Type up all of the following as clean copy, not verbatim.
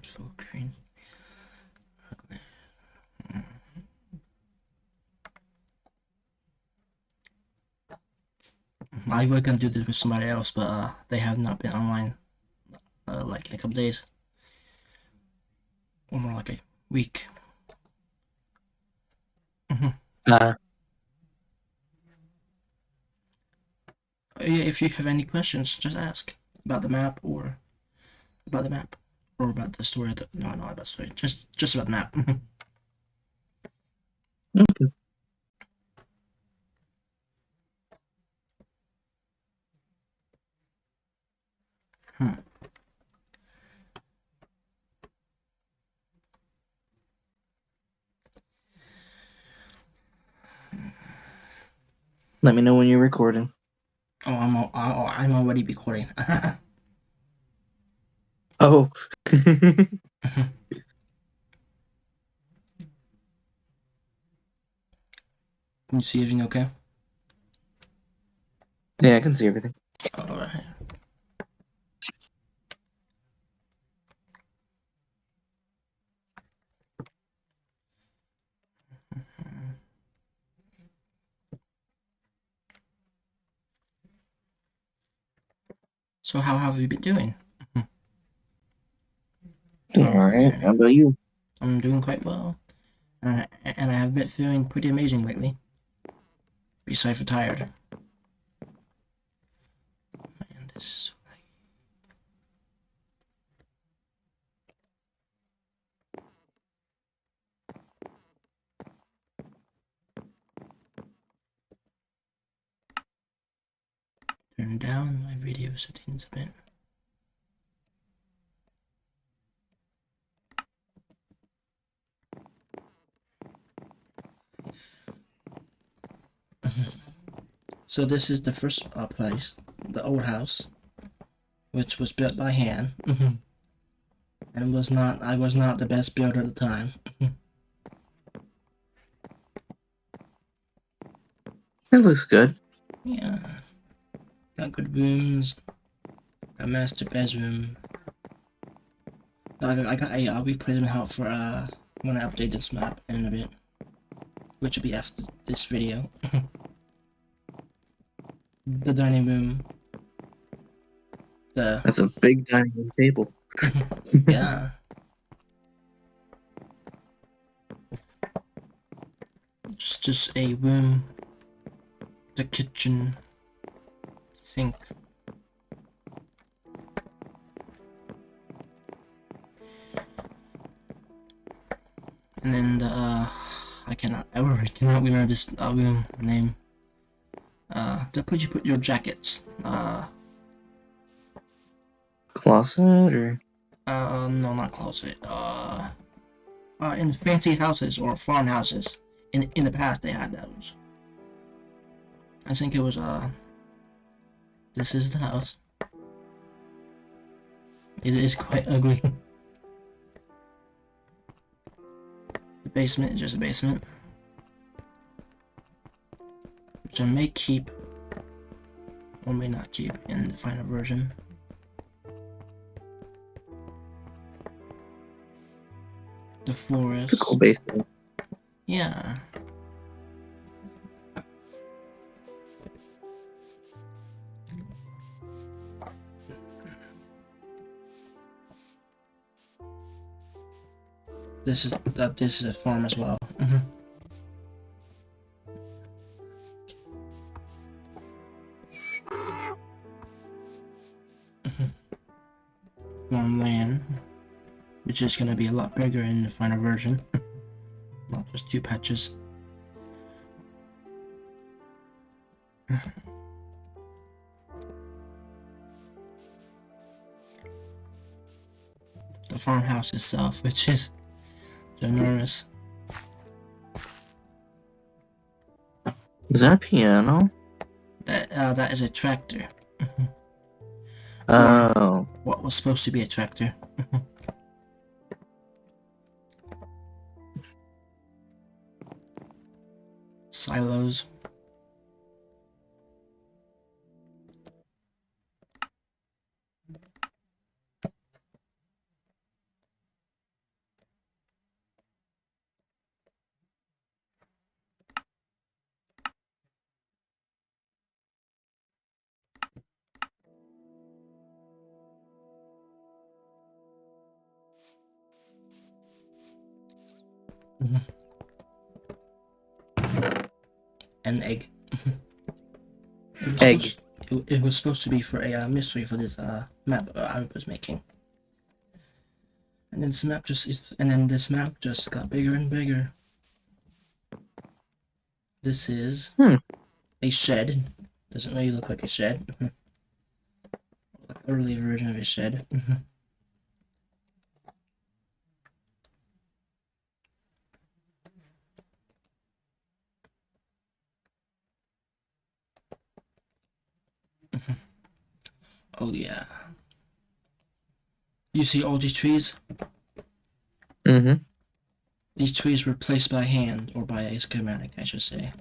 full screen. I was gonna do this with somebody else, but they have not been online like in a couple days, or more like a week. Uh, Yeah, if you have any questions, just ask about the map or about the map or about the story. No, not about the story. Just about the map. okay. Hmm. Let me know when you're recording. Oh, I'm already recording. Oh. Can you see everything okay? Yeah, I can see everything. All right. So how have you been doing? Alright, how about you? I'm doing quite well, and I have been feeling pretty amazing lately. Besides for tired. Man, this is so turn down my video settings a bit. So this is the first place, the old house, which was built by hand, and was not. I was not the best builder at the time. It looks good. Yeah, got good rooms, got master bedroom. I got a replacement house for when I update this map in a bit, which will be after this video. The dining room, the That's a big dining room table. yeah, just a room, the kitchen, sink. And then the I cannot remember this room name. The place you put your jackets. Closet or No, not closet. In fancy houses or farmhouses. In the past, they had those. I think it was This is the house. It is quite ugly. The basement is just a basement, which I may keep or may not keep in the final version. The it's a cool forest. basement. Yeah. This is a farm as well. Farmland, which is gonna be a lot bigger in the final version. Not just 2 patches. The farmhouse itself, which is ginormous. Is that a piano? That is a tractor, or Oh, what was supposed to be a tractor. Silos. An egg. Egg. It was supposed to be for a mystery for this map I was making. And then this map just got bigger and bigger. This is a shed. Doesn't really look like a shed. Like an early version of a shed. Oh yeah. You see all these trees? Mm-hmm. These trees were placed by hand, or by a schematic, I should say.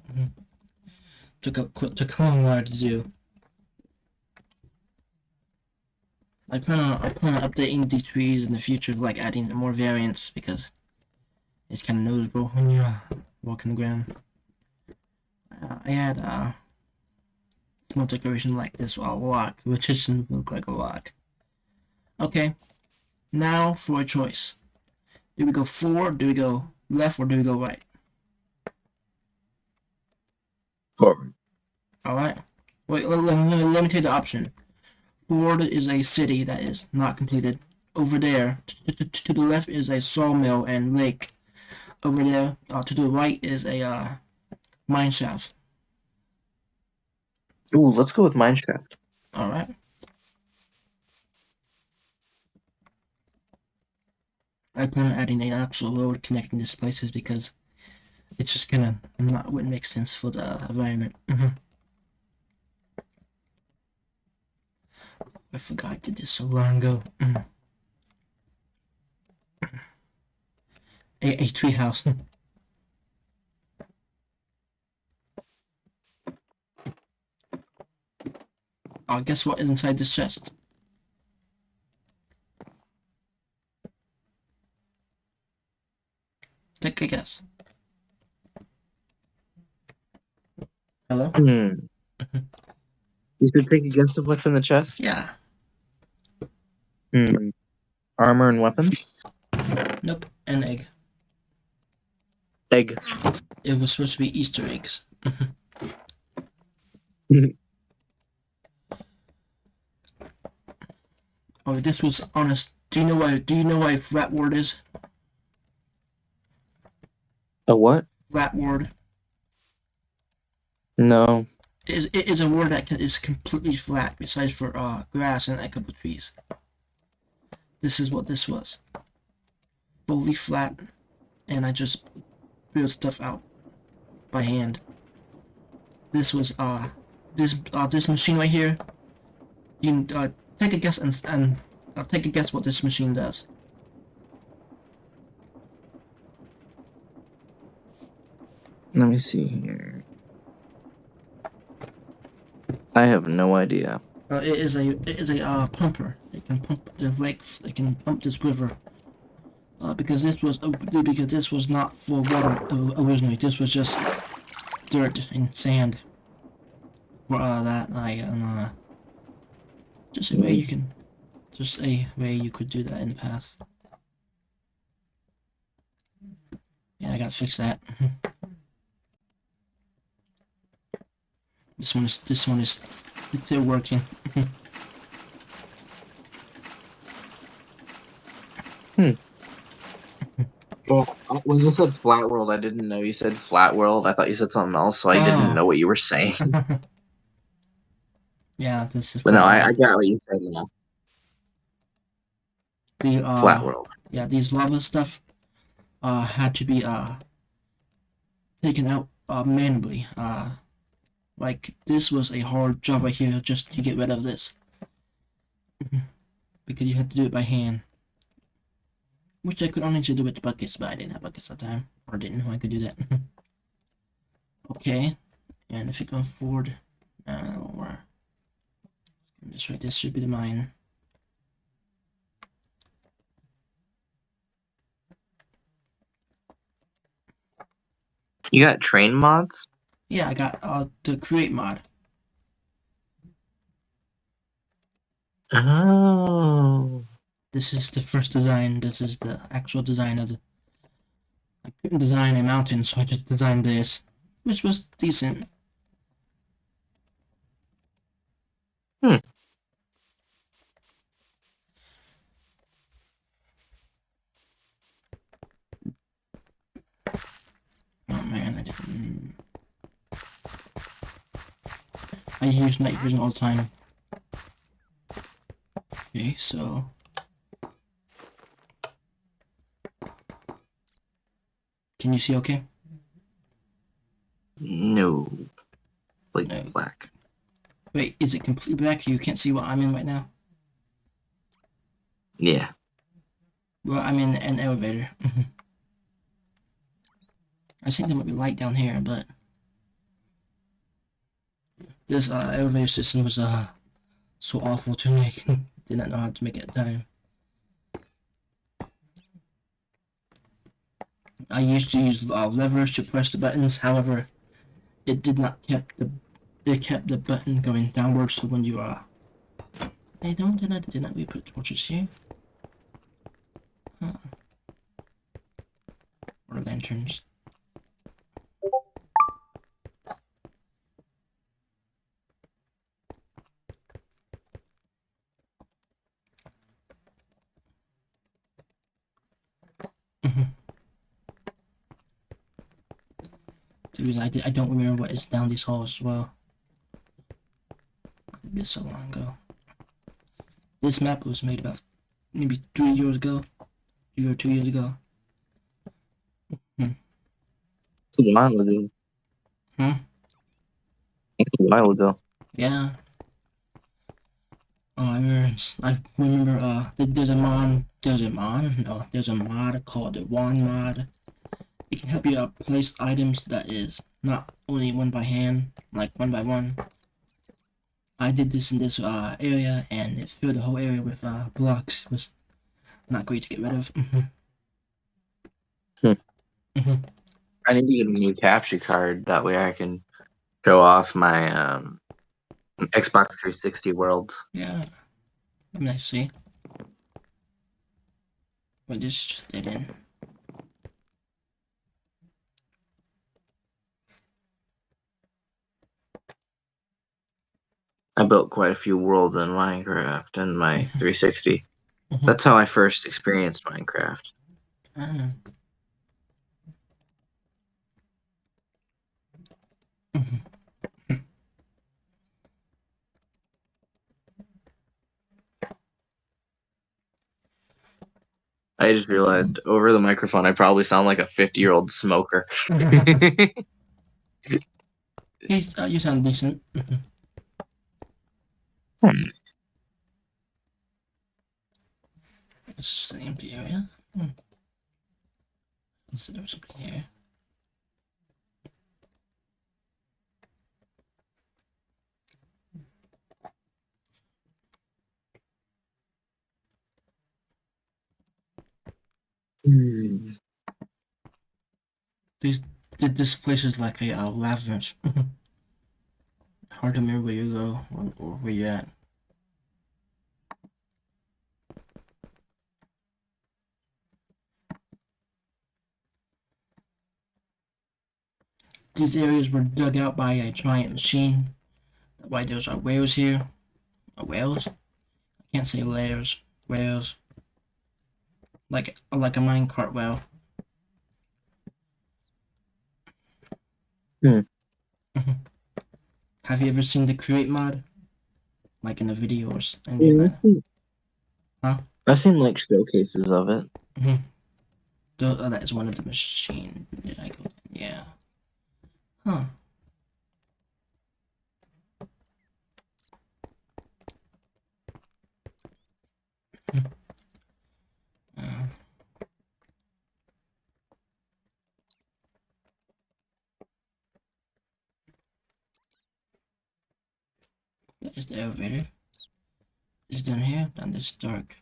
Took a long while to do. I plan on updating the trees in the future, like adding more variants, because it's kind of noticeable when you're walking the ground. I had small decoration like this rock, which doesn't look like a rock. Okay, now for a choice. Do we go forward, do we go left, or do we go right? Forward. Alright. Wait, let me tell you the option. Forward is a city that is not completed. Over there, to the left is a sawmill and lake. Over there, to the right is a mineshaft. Ooh, let's go with mineshaft. Alright. I plan on adding an actual road connecting these places because it's just gonna not wouldn't make sense for the environment. I forgot I did this so long ago. A tree house. Oh, guess what is inside this chest? Take a guess. Hello? You should take a guess of what's in the chest. Yeah. Armor and weapons. Nope. An egg. Egg. It was supposed to be Easter eggs. Oh, this was honest. Do you know why flat word is? A what? Flat word. No. It is a word that is completely flat, besides for grass and a couple of trees. This is what this was. Fully flat, and I just built stuff out by hand. This was this machine right here. You take a guess and take a guess what this machine does. Let me see here. I have no idea. It is a pumper. It can pump the lake. It can pump this river. Because this was not for water originally. This was just dirt and sand. For that just a way you could do that in the past. Yeah, I gotta fix that. This one is still working. Well, when you said flat world, I didn't know you said flat world. I thought you said something else, so I didn't know what you were saying. Yeah, this is. But no, I got what you said now. Flat world. Yeah, these lava stuff had to be taken out manually. Like this was a hard job right here just to get rid of this. Because you had to do it by hand. Which I could only do with buckets, but I didn't have buckets at the time. Or didn't know I could do that. Okay. And if you go forward, this right, this should be the mine. You got train mods? Yeah, I got the create mod. Oh. This is the first design. This is the actual design of the couldn't design a mountain, so I just designed this, which was decent. Hmm. Oh man, I didn't. I use night vision all the time. Okay, so can you see okay? No. Like No. black. Wait, is it completely black? You can't see what I'm in right now? Yeah. Well, I'm in an elevator. I think there might be light down here, but this elevator system was so awful to me. Did not know how to make it time. I used to use levers to press the buttons. However, it did not kept the button going downwards. So when you I did not we put torches here? Or lanterns? Dude, I don't remember what is down these halls as well. I did this so long ago. This map was made about maybe 3 years ago. 3 or 2 years ago. It's a while ago. It's a while ago. Yeah. Oh, I remember, there's a mod called the Wand mod. It can help you place items that is not only one by hand, like one by one. I did this in this area, and it filled the whole area with blocks. It was not great to get rid of. I need to get a new capture card. That way I can show off my Xbox 360 worlds. Yeah, let me see. But this is just dead end. I built quite a few worlds in Minecraft and my 360. That's how I first experienced Minecraft. I just realized over the microphone I probably sound like a 50-year-old smoker. You sound decent. It's the empty area. So there was something here. This place is like a lava. Hard to remember where you go or where you're at. These areas were dug out by a giant machine. That's why there's whales here. Whales? I can't say layers. Whales. Like a minecart whale. Have you ever seen the create mod? Like in a video or anything like that? Huh? I've seen like showcases of it. That is one of the machines. Did I go? Yeah. Huh. There's the elevator. It's down here, down this dark.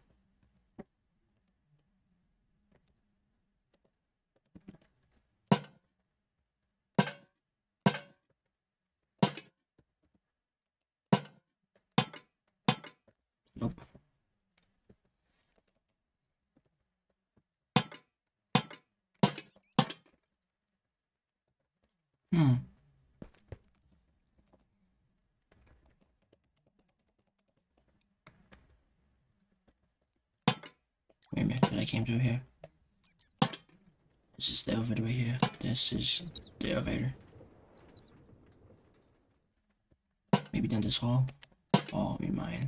Nope. Hmm. Wait a minute, did I came through here? This is the elevator right here. This is the elevator. Maybe down this hall. All be mine.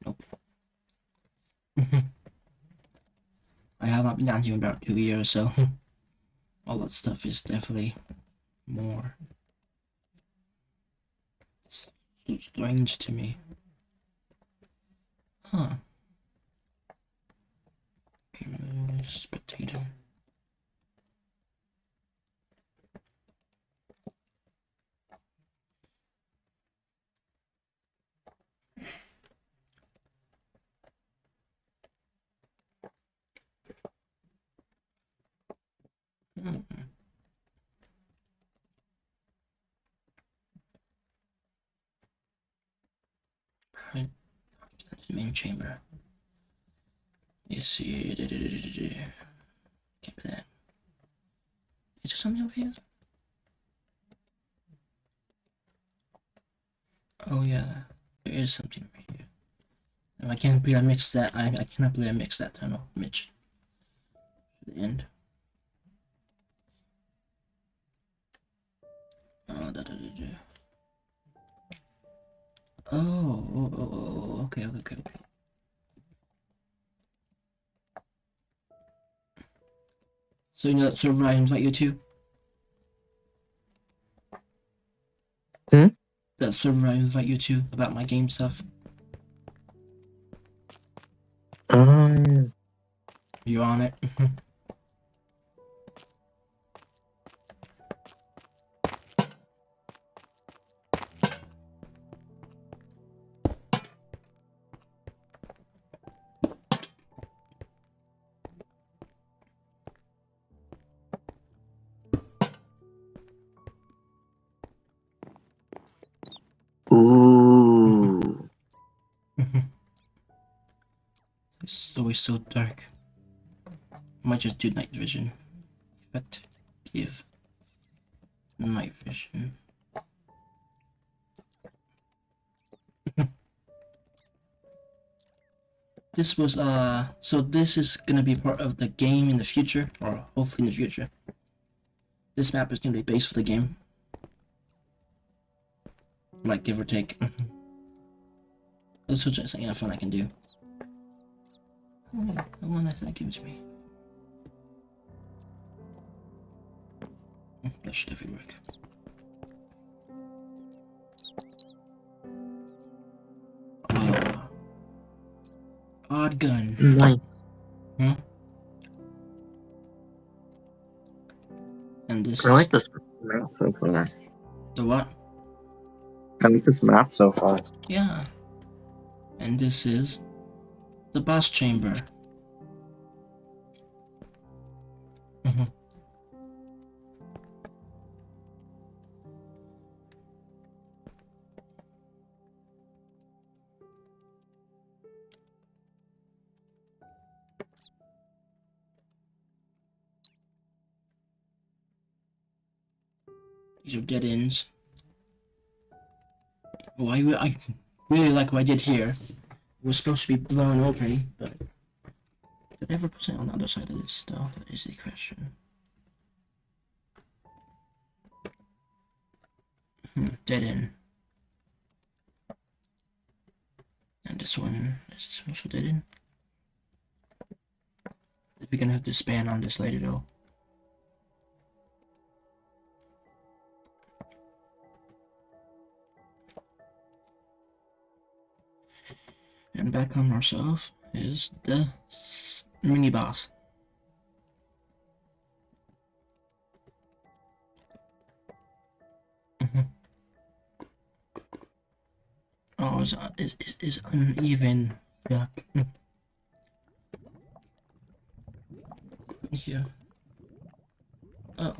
Nope. I have not been down here in about 2 years, so all that stuff is definitely more strange to me. Huh. Okay, remove this potato. Right. Main chamber. You see. Keep that. Is there something over here? Oh yeah, there is something over here. And I can't believe I mixed that. I cannot believe I mixed that tunnel, Mitch. To the end. Oh, okay. So you know that server I invite you to? Hmm? That server I invite you to about my game stuff. You on it? Ooh. It's always so dark. I might just do night vision. Effective night vision. This was so this is gonna be part of the game in the future, or hopefully in the future. This map is gonna be based for the game. Like give or take. This is just something fun I can do. Oh, the one that gives me. That should definitely work. Odd gun. Nice. Huh? And this I like is this map so far. the what? I like this map so far. Yeah. And this is the boss chamber. These are dead ends. Well, I really like what I did here. It was supposed to be blown open, but did I ever put it on the other side of this though? That is the question. Dead end. And this one is also dead end. We're gonna have to span on this later though. And back on ourselves is the mini boss. Oh, it's uneven. Yeah. Yeah. Oh.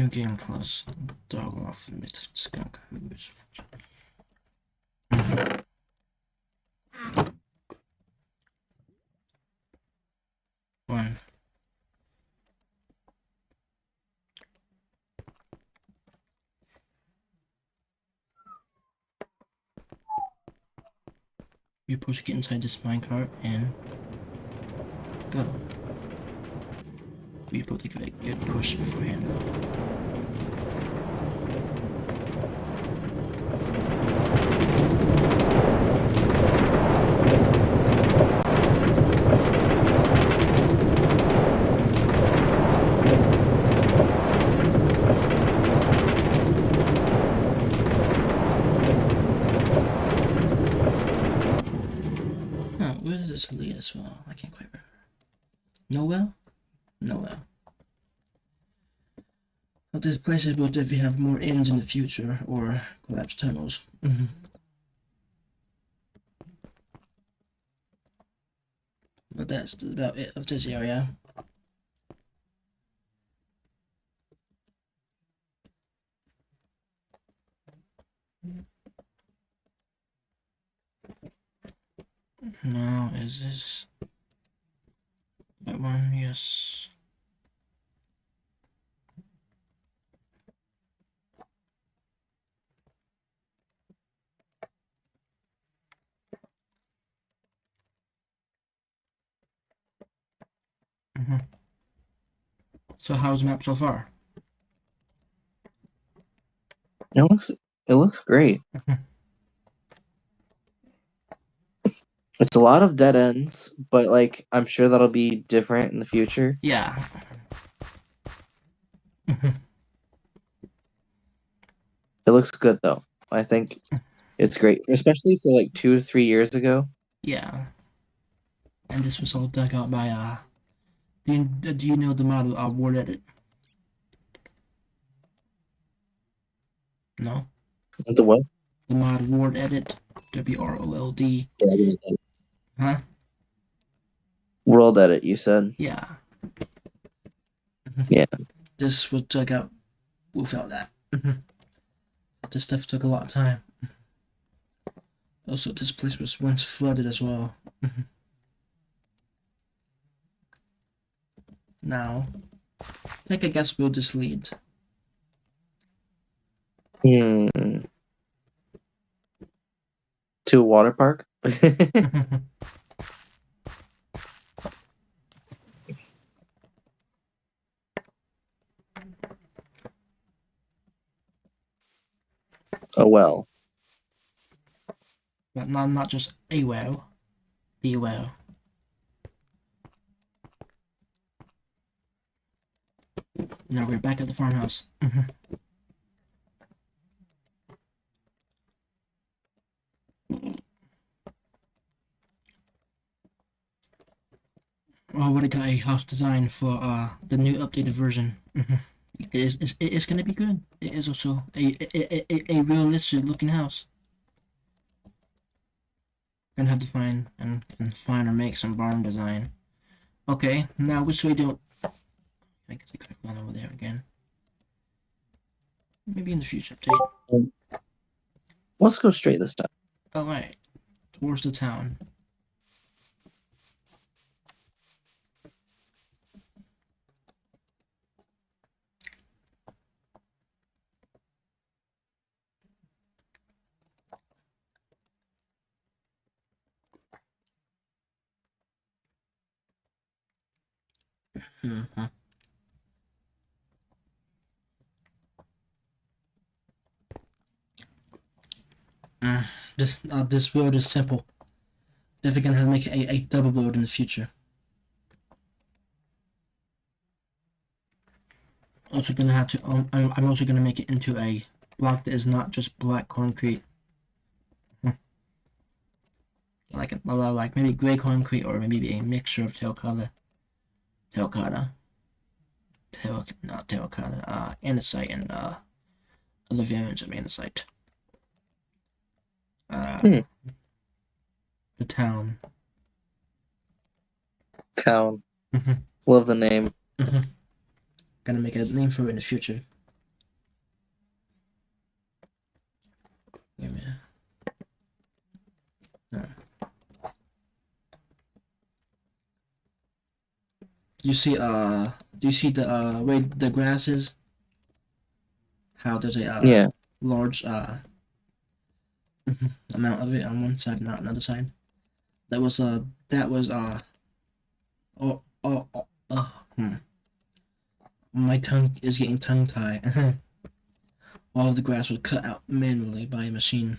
New game plus dog off with skunk. One. You're supposed to get inside this minecart and go. We're supposed to give it a good push beforehand. Where does this lead as well? I can't quite remember. Nowhere? Nowhere. But this place is built if you have more ends in the future or collapsed tunnels. But that's about it of this area. Now, is this that one? Yes. So how's the map so far? It looks great. It's a lot of dead ends, but like I'm sure that'll be different in the future. Yeah. It looks good though. I think it's great, especially for like 2 to 3 years ago. Yeah. And this was all dug out by do you know the model worldedit? No? The what? The mod worldedit. WROLD. Huh? Worldedit, you said. Yeah. Yeah. This was dug out without that. This stuff took a lot of time. Also, this place was once flooded as well. Now, take a guess where this leads. To a water park? A well. But not just a well, the well. Now we're back at the farmhouse. Already got a house design for the new updated version. It's gonna be good. It is also a realistic looking house. Gonna have to find or make some barn design. Okay, now which way do I guess I could have gone over there again. Maybe in the future update. Let's go straight this time. Alright. Towards the town. This build is simple. Definitely gonna have to make a double build in the future. Also gonna have to. I'm also gonna make it into a block that is not just black concrete. Like maybe gray concrete or maybe a mixture of terracotta, andesite and other variants of andesite. The town. Town. Love the name. Gonna make a name for it in the future. Do you see the way the grass is? How there's a Yeah. large amount of it on one side, not another side. That was oh oh oh, my tongue is getting tongue tied. All of the grass was cut out manually by a machine,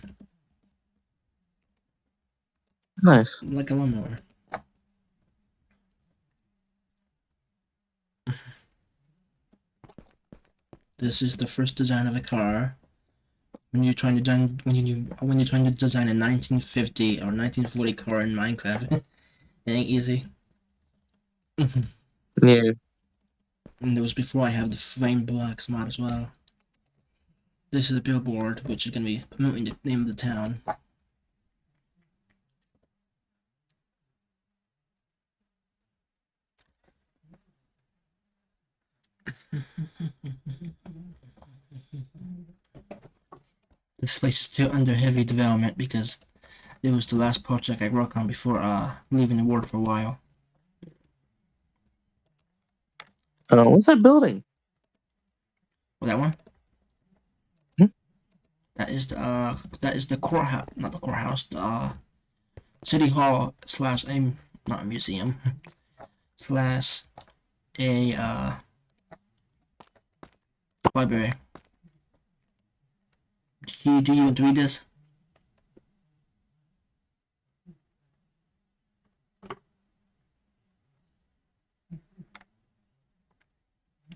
Nice. like a lawnmower. This is the first design of a car. When you're trying to design a 1950 or 1940 car in Minecraft, it ain't easy. Yeah. And it was before I have the frame blocks mod as well. This is a billboard, which is gonna be promoting the name of the town. This place is still under heavy development because it was the last project I worked on before leaving the world for a while. What's that building? Well, that one? Hmm? That is the courthouse, not the courthouse, the city hall slash a not a museum slash a library. Do you want to read this?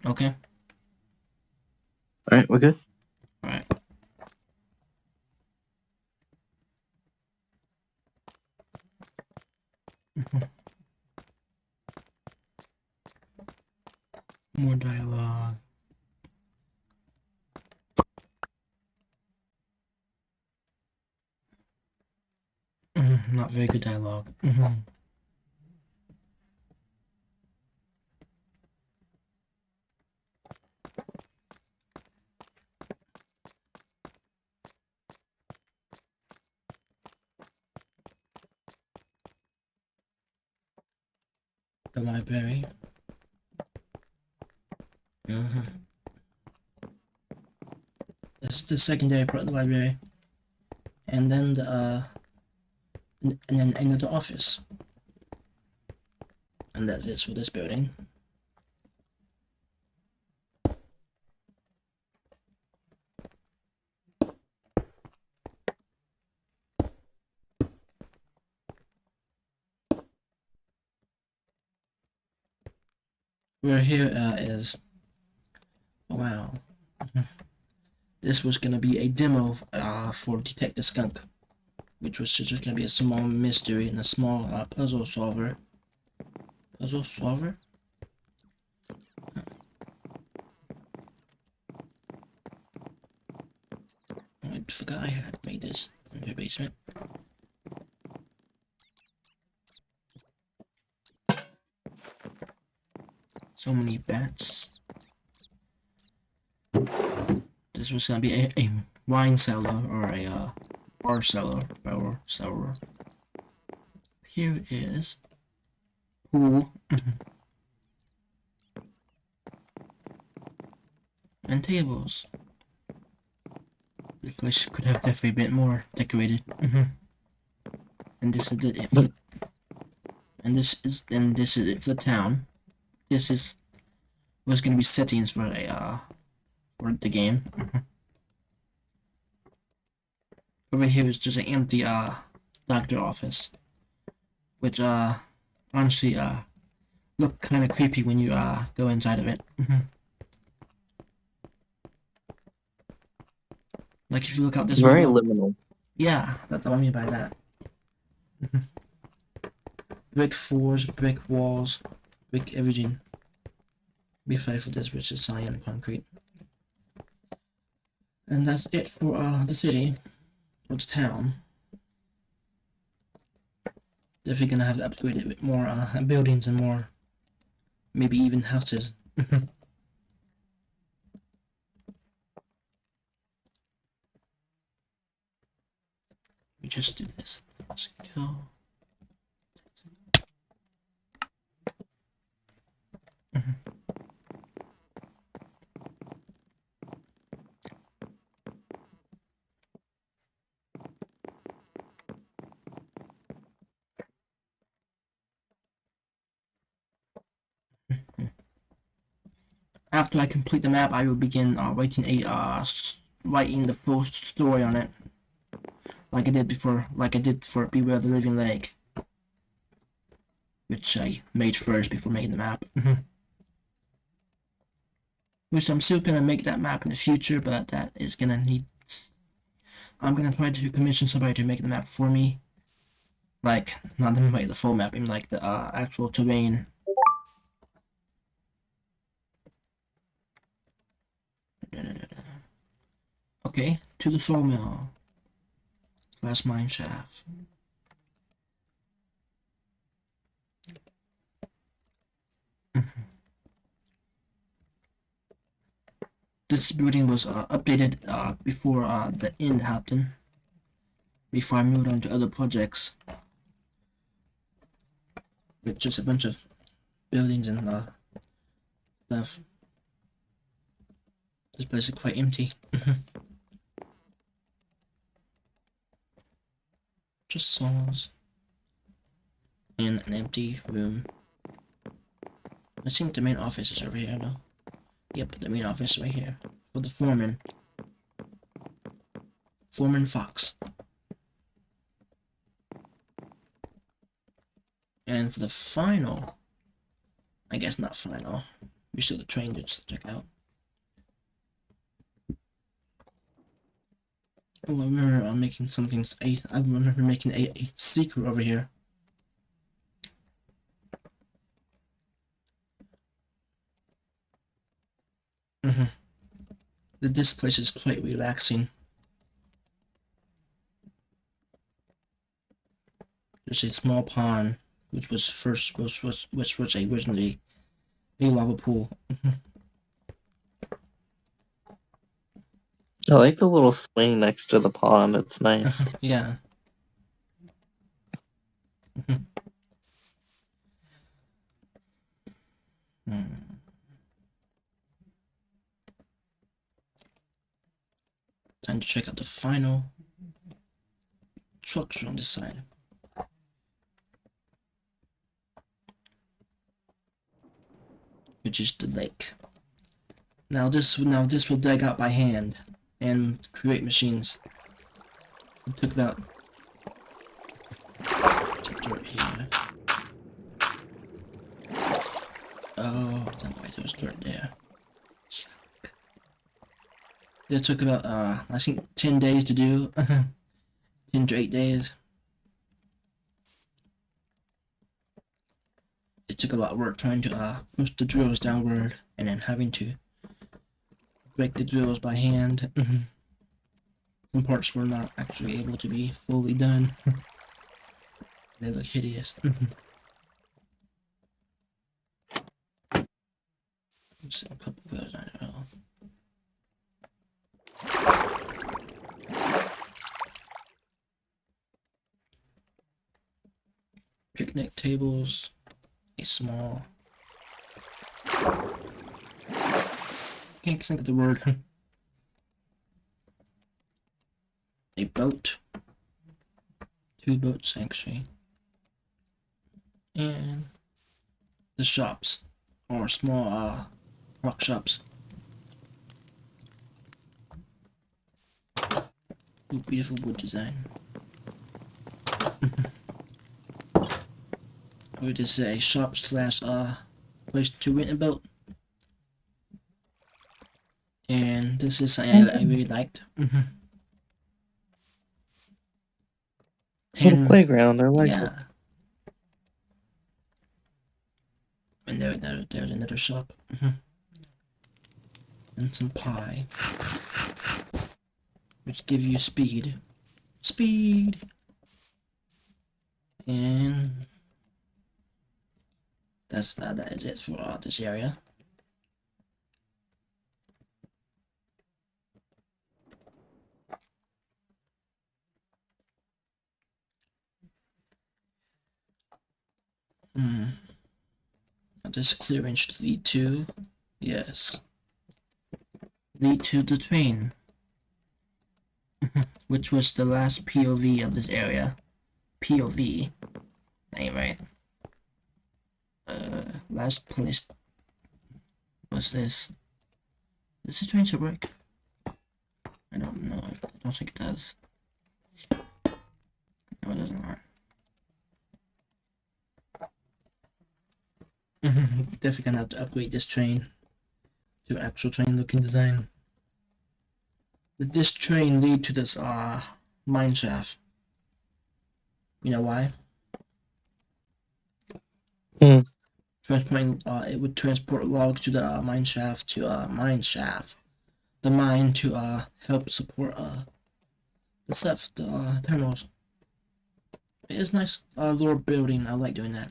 Okay. All right, we're good. All right. More dialogue. Not very good dialogue. The library. That's the secondary part of the library, and then and then another office, and that's it for this building. Where here is, oh, wow. This was gonna be a demo for Detect the Skunk, which was just gonna be a small mystery and a small puzzle solver. Puzzle solver? I forgot I had made this in the basement. So many bats. This was gonna be a wine cellar or a bar cellar. Barrel cellar. Here is pool and tables. This place could have definitely been more decorated. And this is it for, and this is it for the town. This is was gonna be settings for a for the game. Over here is just an empty doctor office, which honestly look kind of creepy when you go inside of it. Like if you look out this Very window. liminal. Yeah, that's what I mean by that. Brick floors, brick walls, brick everything. Be fair for this, which is cyan concrete. And that's it for the city, or the town. Definitely gonna have to upgrade it with more buildings and more, maybe even houses. We just do this. Let's go. After I complete the map, I will begin writing the full story on it, like I did for Beware the Living Lake, which I made first before making the map. Which I'm still gonna make that map in the future, but that is gonna need. I'm gonna try to commission somebody to make the map for me. Like, not even like the full map, even like the actual terrain. Okay, to the sawmill. Last mineshaft. This building was updated before the end happened. Before I moved on to other projects. With just a bunch of buildings and stuff. This place is quite empty. Just saws. And an empty room. I think the main office is over here, though. Yep, the main office right here. For the foreman. Foreman Fox. And for the final... I guess not final. We still the train to check out. Oh, I remember making something. I remember making a secret over here. This place is quite relaxing. There's a small pond, which was originally a lava pool. I like the little swing next to the pond. It's nice. Yeah. Time to check out the final structure on this side. Which is the lake. Now this will dig out by hand and create machines. It took about dirt here. Oh, that's why there was dirt there. It took about I think 10 days to do. 10 to 8 days. It took a lot of work trying to push the drills downward and then having to break the drills by hand. Some parts were not actually able to be fully done. They look hideous. Just a couple of those, I don't know. Picnic tables, a small. Can't think of the word. A boat. 2 boats actually. And the shops, or small rock shops. Ooh, beautiful wood design. Or just a shop slash place to rent a boat. And this is something I really liked. Little playground, I like it. And there's another shop. And some pie. Which give you speed. Speed! And that is it for this area. This clearing should lead to, yes, lead to the train, which was the last POV of this area. POV, anyway. Last place was this. Does this train still work? I don't know. I don't think it does. No, it doesn't work. Definitely gonna have to upgrade this train to actual train looking design. Did this train lead to this mine shaft? You know why? Transporting it would transport logs to the mine shaft to the mine to help support the stuff, the terminals. It is nice little building. I like doing that.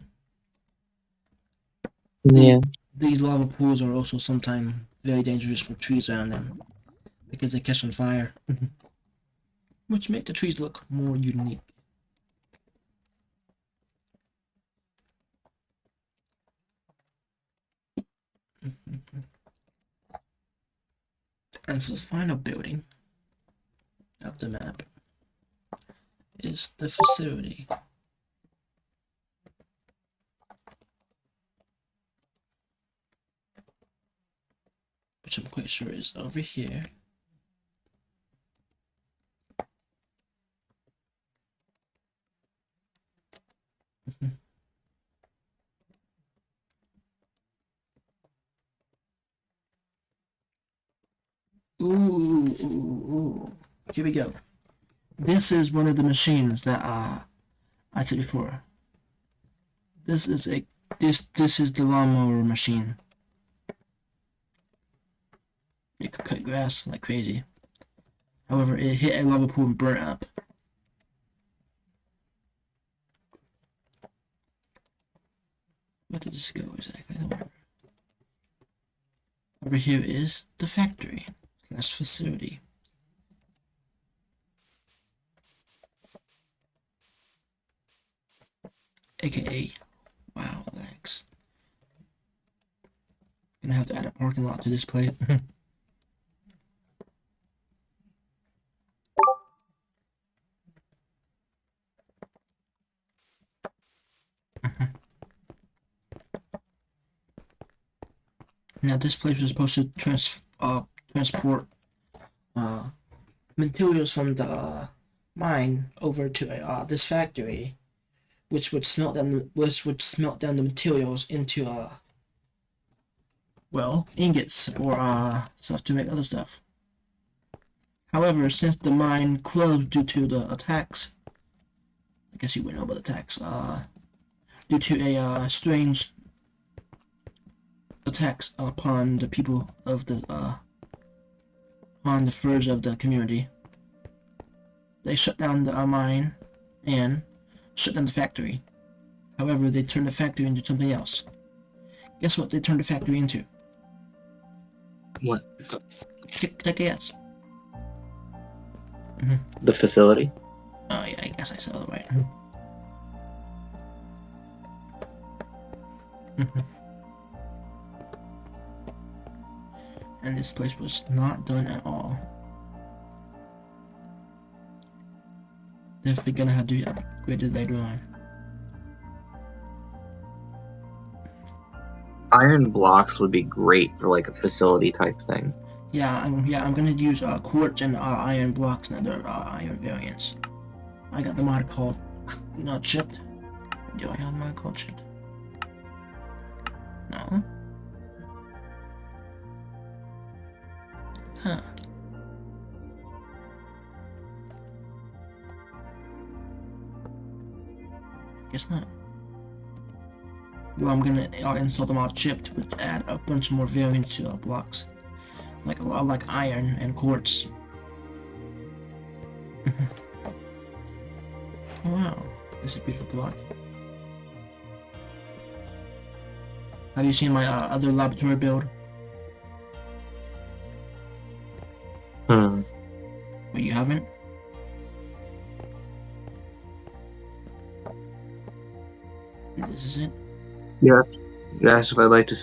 Yeah. These lava pools are also sometimes very dangerous for trees around them because they catch on fire, which make the trees look more unique. And for the final building of the map is the facility. Which I'm quite sure is over here. Ooh. Here we go. This is one of the machines that I said before. This is the lawnmower machine. It could cut grass like crazy. However, it hit a lava pool and burnt up. Where did this go exactly? I don't remember. Over here is the factory / facility. AKA, wow, lags. Gonna have to add a parking lot to this place. Now this place was supposed to transport materials from the mine over to this factory, which would smelt down the materials into well, ingots or stuff to make other stuff. However, since the mine closed due to the attacks, I guess you would know about the attacks, due to a strange attacks upon the people of the on the furs of the community, they shut down the mine and shut down the factory. However, they turned the factory into something else. Guess what they turned the factory into? What? Take a guess. The facility? Oh yeah, I guess I said it right. And this place was not done at all. Definitely gonna have to be upgraded later on. Iron blocks would be great for like a facility type thing. Yeah, I'm gonna use quartz and iron blocks and other iron variants. I got the mod called chipped. Do I have the mod called chipped? No. Huh. Guess not. Well, I'm gonna install them all chipped, which add a bunch more variants to blocks, like a lot like iron and quartz. Oh, wow, this is a beautiful block. Have you seen my other laboratory build? Well, you haven't? This is it. Yeah. You asked if I'd like to see